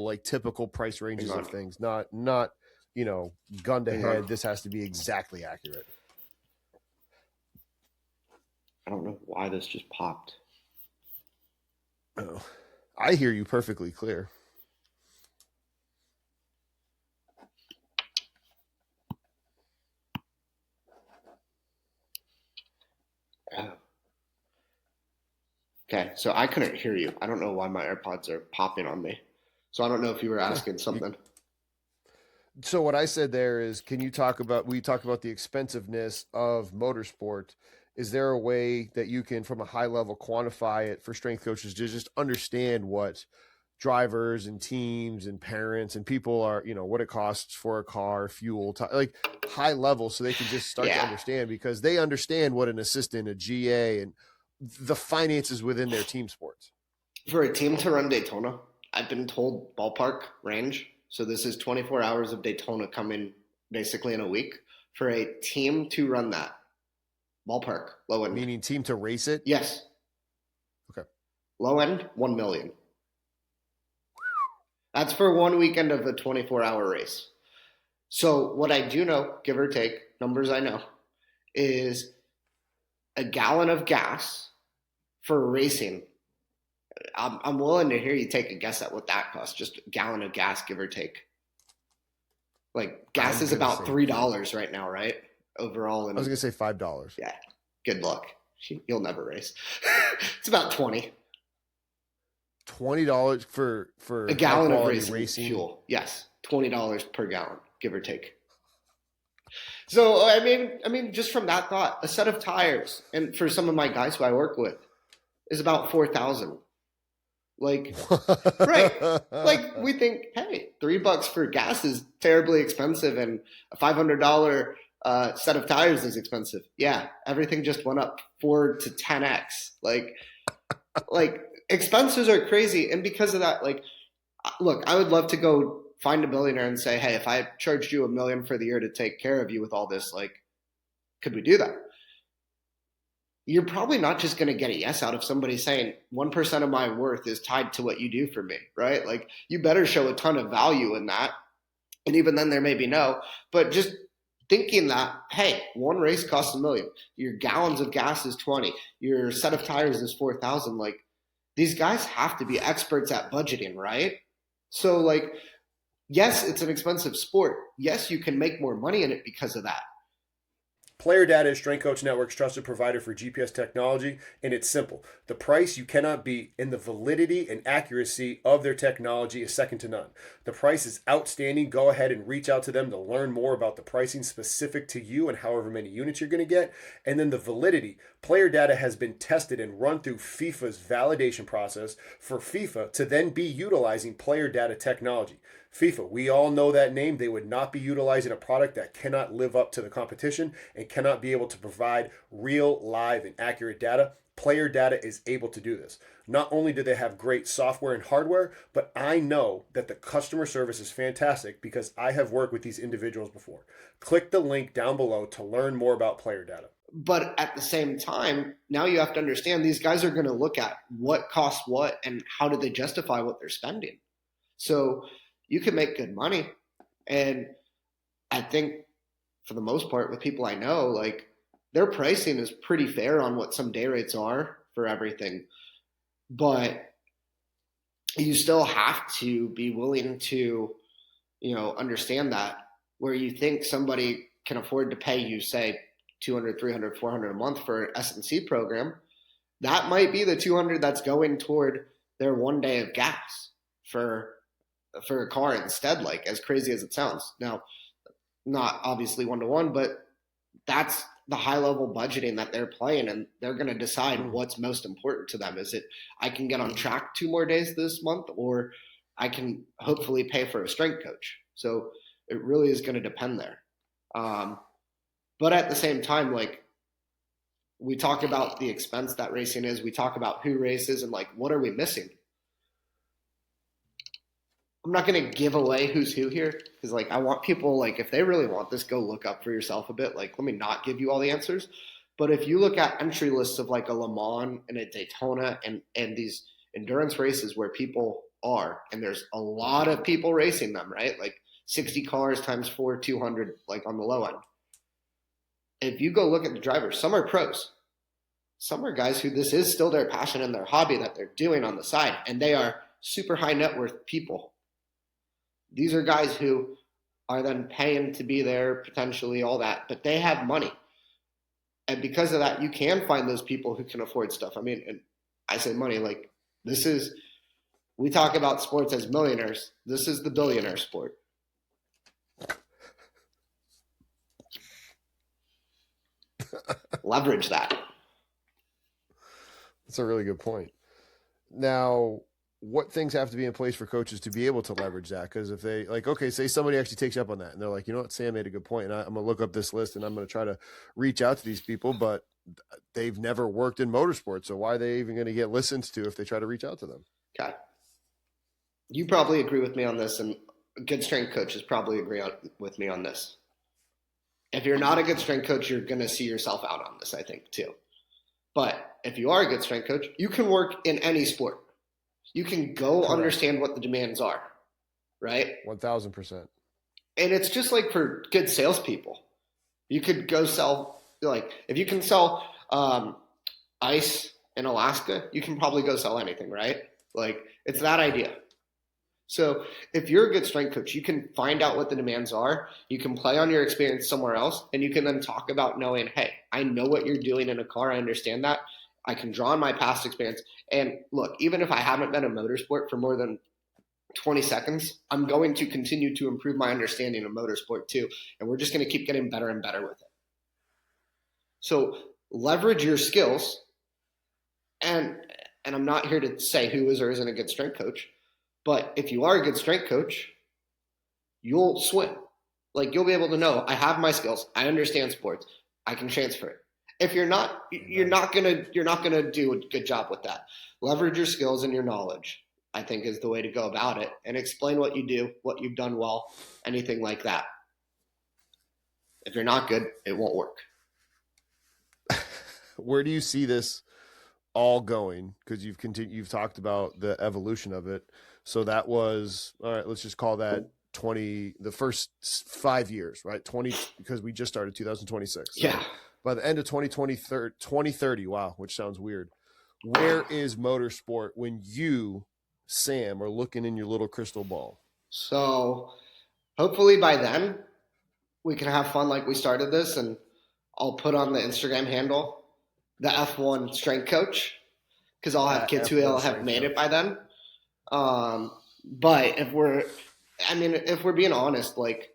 like typical price ranges of things, not gun to head. This has to be exactly accurate. I don't know why this just popped. Oh, I hear you perfectly clear. Oh. Okay, so I couldn't hear you. I don't know why my AirPods are popping on me. So I don't know if you were asking something. So what I said there is, we talk about the expensiveness of motorsport. Is there a way that you can, from a high level, quantify it for strength coaches to just understand what drivers and teams and parents and people are, what it costs for a car, fuel, like high level, so they can just start to understand, because they understand what an assistant, a GA, and the finances within their team sports. For a team to run Daytona, I've been told ballpark range. So this is 24 hours of Daytona coming basically in a week. For a team to run that, ballpark, low end. Meaning team to race it? Yes. Okay. Low end, $1 million. That's for one weekend of a 24-hour race. So what I do know, give or take, numbers I know, is a gallon of gas for racing. I'm willing to hear you take a guess at what that costs. Just a gallon of gas, give or take. Like gas is about $3 right now, right? Overall. I was going to say $5. Yeah. Good luck. You'll never race. It's about $20. $20 for a gallon of racing fuel. Yes. $20 per gallon, give or take. So, I mean, just from that thought, a set of tires, and for some of my guys who I work with, is about $4,000. Like, right. Like, we think, hey, $3 for gas is terribly expensive, and a $500 set of tires is expensive. Yeah, everything just went up 4 to 10x. Like expenses are crazy, and because of that, like, look, I would love to go find a billionaire and say, hey, if I charged you $1 million for the year to take care of you with all this, like, could we do that? You're probably not just going to get a yes out of somebody saying 1% of my worth is tied to what you do for me, right? Like, you better show a ton of value in that. And even then there may be no, but just thinking that, hey, one race costs $1 million. Your gallons of gas is 20. Your set of tires is 4,000. Like, these guys have to be experts at budgeting, right? So, like, yes, it's an expensive sport. Yes, you can make more money in it because of that. Player Data is Strength Coach Network's trusted provider for GPS technology, and it's simple. The price you cannot beat, and the validity and accuracy of their technology is second to none. The price is outstanding. Go ahead and reach out to them to learn more about the pricing specific to you and however many units you're going to get. And then the validity. Player Data has been tested and run through FIFA's validation process for FIFA to then be utilizing Player Data technology. FIFA, we all know that name. They would not be utilizing a product that cannot live up to the competition and cannot be able to provide real, live, and accurate data. Player Data is able to do this. Not only do they have great software and hardware, but I know that the customer service is fantastic because I have worked with these individuals before. Click the link down below to learn more about Player Data. But at the same time, now you have to understand these guys are going to look at what costs what and how do they justify what they're spending. So you can make good money. And I think for the most part, with people I know, like their pricing is pretty fair on what some day rates are for everything. But you still have to be willing to, understand that where you think somebody can afford to pay you, say, 200, 300, 400 a month for an S&C program, that might be the 200 that's going toward their one day of gas for a car instead, like as crazy as it sounds. Now, not obviously one-to-one, but that's the high level budgeting that they're playing, and they're going to decide what's most important to them. Is it, I can get on track 2 more days this month, or I can hopefully pay for a strength coach. So it really is going to depend there. But at the same time, like we talk about the expense that racing is, we talk about who races and like, what are we missing? I'm not going to give away who's who here because, like, I want people, like, if they really want this, go look up for yourself a bit. Like, let me not give you all the answers. But if you look at entry lists of, like, a Le Mans and a Daytona and these endurance races where people are, and there's a lot of people racing them, right? Like 60 cars times 4, 200, like, on the low end. If you go look at the drivers, some are pros. Some are guys who this is still their passion and their hobby that they're doing on the side, and they are super high net worth people. These are guys who are then paying to be there, potentially all that, but they have money. And because of that, you can find those people who can afford stuff. I mean, and I say money, like we talk about sports as millionaires. This is the billionaire sport. Leverage that. That's a really good point. Now, what things have to be in place for coaches to be able to leverage that? Because if they, like, okay, say somebody actually takes you up on that and they're like, you know what, Sam made a good point, and I'm going to look up this list and I'm going to try to reach out to these people, but they've never worked in motorsports, so why are they even going to get listened to if they try to reach out to them? Okay. You probably agree with me on this, and good strength coaches probably agree with me on this. If you're not a good strength coach, you're going to see yourself out on this, I think, too. But if you are a good strength coach, you can work in any sport. You can go Correct. Understand what the demands are, right? 1,000%. And it's just like for good salespeople. You could go sell, like, if you can sell ice in Alaska, you can probably go sell anything, right? Like, it's that idea. So if you're a good strength coach, you can find out what the demands are. You can play on your experience somewhere else, and you can then talk about knowing, hey, I know what you're doing in a car. I understand that. I can draw on my past experience. And look, even if I haven't been in motorsport for more than 20 seconds, I'm going to continue to improve my understanding of motorsport too. And we're just going to keep getting better and better with it. So leverage your skills. And I'm not here to say who is or isn't a good strength coach, but if you are a good strength coach, you'll swim. Like, you'll be able to know, I have my skills. I understand sports. I can transfer it. If you're not, you're not gonna do a good job with that. Leverage your skills and your knowledge, I think, is the way to go about it, and explain what you do, what you've done well, anything like that. If you're not good, it won't work. Where do you see this all going? Because you've talked about the evolution of it. So that was, all right, let's just call that the first 5 years, right? 20, because we just started 2026. So yeah. By the end of 2030, wow, which sounds weird. Where is motorsport when you, Sam, are looking in your little crystal ball? So hopefully by then we can have fun like we started this, and I'll put on the Instagram handle, the F1 strength coach, because I'll have kids who will have made it by then. But if we're being honest, like,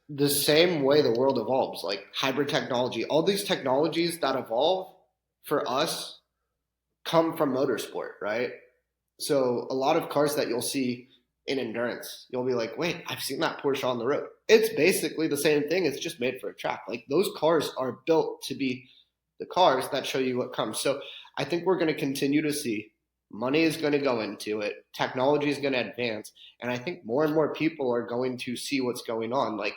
the same way the world evolves, like hybrid technology, all these technologies that evolve for us come from motorsport, right? So a lot of cars that you'll see in endurance, you'll be like, wait, I've seen that Porsche on the road. It's basically the same thing. It's just made for a track. Like, those cars are built to be the cars that show you what comes. So I think we're going to continue to see money is going to go into it. Technology is going to advance. And I think more and more people are going to see what's going on. Like,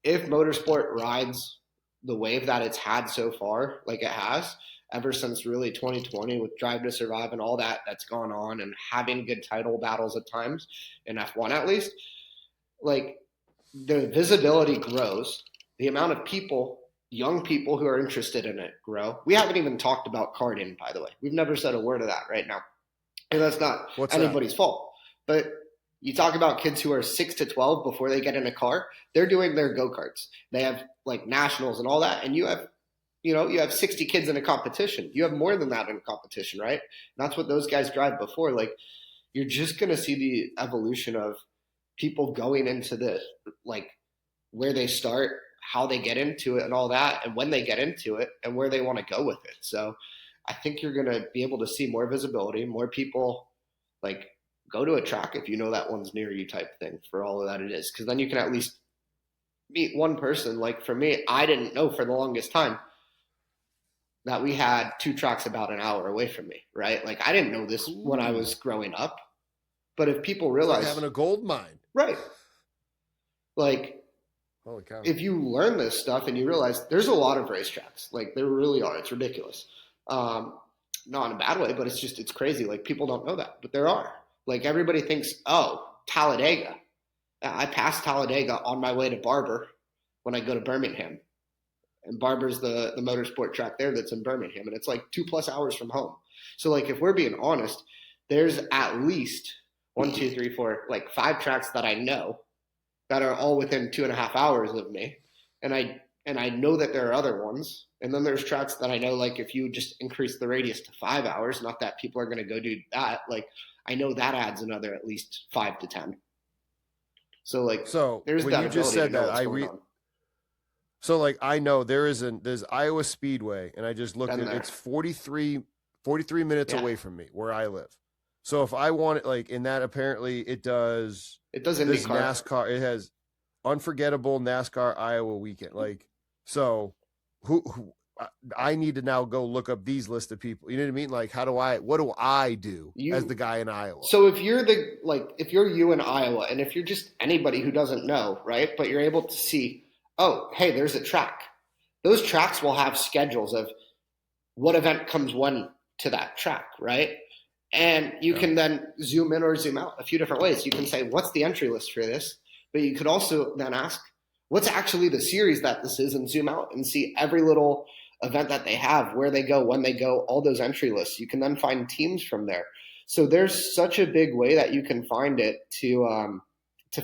if motorsport rides the wave that it's had so far, like it has, ever since really 2020 with Drive to Survive and all that that's gone on and having good title battles at times in F1 at least, like the visibility grows, the amount of people, young people who are interested in it grow. We haven't even talked about karting, by the way. We've never said a word of that right now. And that's not anybody's fault. But you talk about kids who are 6 to 12 before they get in a car, they're doing their go-karts. They have like nationals and all that. And you have 60 kids in a competition. You have more than that in a competition, right? And that's what those guys drive before. Like, you're just going to see the evolution of people going into the, like, where they start, how they get into it and all that, and when they get into it and where they want to go with it. So I think you're going to be able to see more visibility, more people like go to a track if you know that one's near you type thing for all of that it is. Because then you can at least meet one person. Like for me, I didn't know for the longest time that we had 2 tracks about an hour away from me, right? Like I didn't know this when I was growing up. But if people realize, it's like having a gold mine, right? Like, holy cow. If you learn this stuff and you realize there's a lot of racetracks, like there really are. It's ridiculous. Not in a bad way, but it's crazy. Like people don't know that, but there are. Like everybody thinks, oh, Talladega. I pass Talladega on my way to Barber when I go to Birmingham. And Barber's the motorsport track there that's in Birmingham. And it's like 2+ hours from home. So like if we're being honest, there's at least 1, 2, 3, 4, like 5 tracks that I know that are all within 2.5 hours of me. And I know that there are other ones. And then there's tracks that I know, like if you just increase the radius to 5 hours, not that people are going to go do that. Like I know that adds another at least 5 to 10. So like, there's when that you just said that, so like I know there's Iowa Speedway, and I just looked at it's 43 minutes away from me where I live. So if I want it, like in that, apparently it does this NASCAR. It has unforgettable NASCAR Iowa weekend. Like, so who I need to now go look up these list of people. You know what I mean? Like, what do I do as the guy in Iowa? So if you're if you're you in Iowa, and if you're just anybody who doesn't know, right? But you're able to see, oh, hey, there's a track. Those tracks will have schedules of what event comes when to that track, right? And you can then zoom in or zoom out a few different ways. You can say, what's the entry list for this? But you could also then ask, what's actually the series that this is, and zoom out and see every little event that they have, where they go, when they go, all those entry lists. You can then find teams from there. So there's such a big way that you can find it to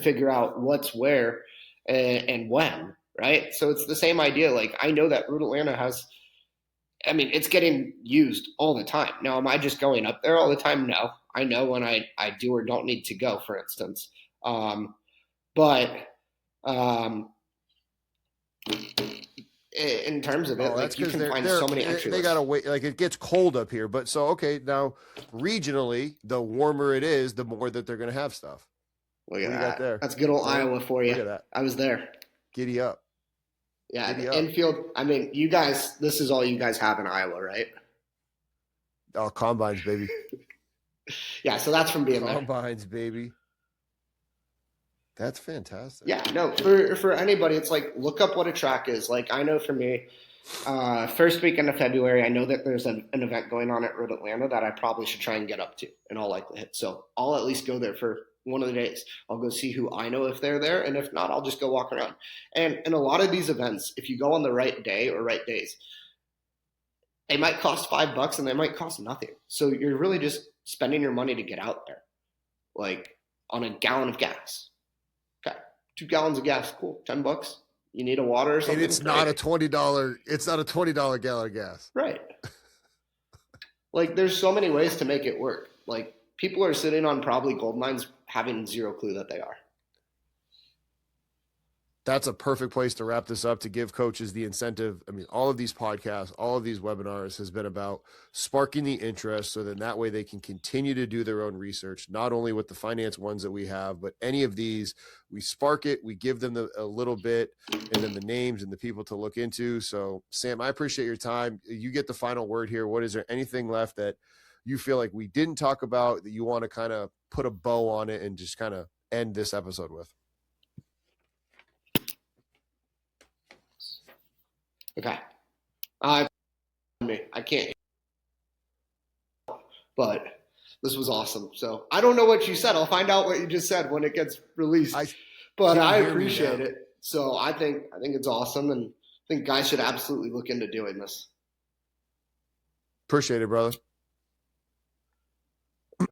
figure out what's where and when, right? So it's the same idea. Like I know that Route Atlanta has, I mean, it's getting used all the time. Now, am I just going up there all the time? No. I know when I do or don't need to go, for instance. In terms of it, like you can find so many entry lists. They gotta wait. Like it gets cold up here, but so okay. Now, regionally, the warmer it is, the more that they're gonna have stuff. Look at that. There? That's good old Iowa for you. Look at that. I was there. Giddy up. Yeah, the infield. I mean, you guys. This is all you guys have in Iowa, right? Oh, combines, baby. Yeah, so that's from being combines, baby. That's fantastic. Yeah, no, for anybody, it's like, look up what a track is. Like, I know for me, first weekend of February, I know that there's an event going on at Road Atlanta that I probably should try and get up to in all likelihood. So I'll at least go there for one of the days. I'll go see who I know if they're there, and if not, I'll just go walk around. And in a lot of these events, if you go on the right day or right days, they might cost $5 and they might cost nothing. So you're really just spending your money to get out there, like on a gallon of gas. 2 gallons of gas, cool. $10. You need a water or something. And it's not a $20. It's not a $20 gallon of gas. Right. Like there's so many ways to make it work. Like people are sitting on probably gold mines having zero clue that they are. That's a perfect place to wrap this up, to give coaches the incentive. I mean, all of these podcasts, all of these webinars has been about sparking the interest so that way they can continue to do their own research, not only with the finance ones that we have, but any of these. We spark it, we give them a little bit, and then the names and the people to look into. So, Sam, I appreciate your time. You get the final word here. Is there anything left that you feel like we didn't talk about that you want to kind of put a bow on it and just kind of end this episode with? Okay. I can't, but this was awesome. So I don't know what you said. I'll find out what you just said when it gets released. But I appreciate it. So I think it's awesome, and I think guys should absolutely look into doing this. Appreciate it, brother.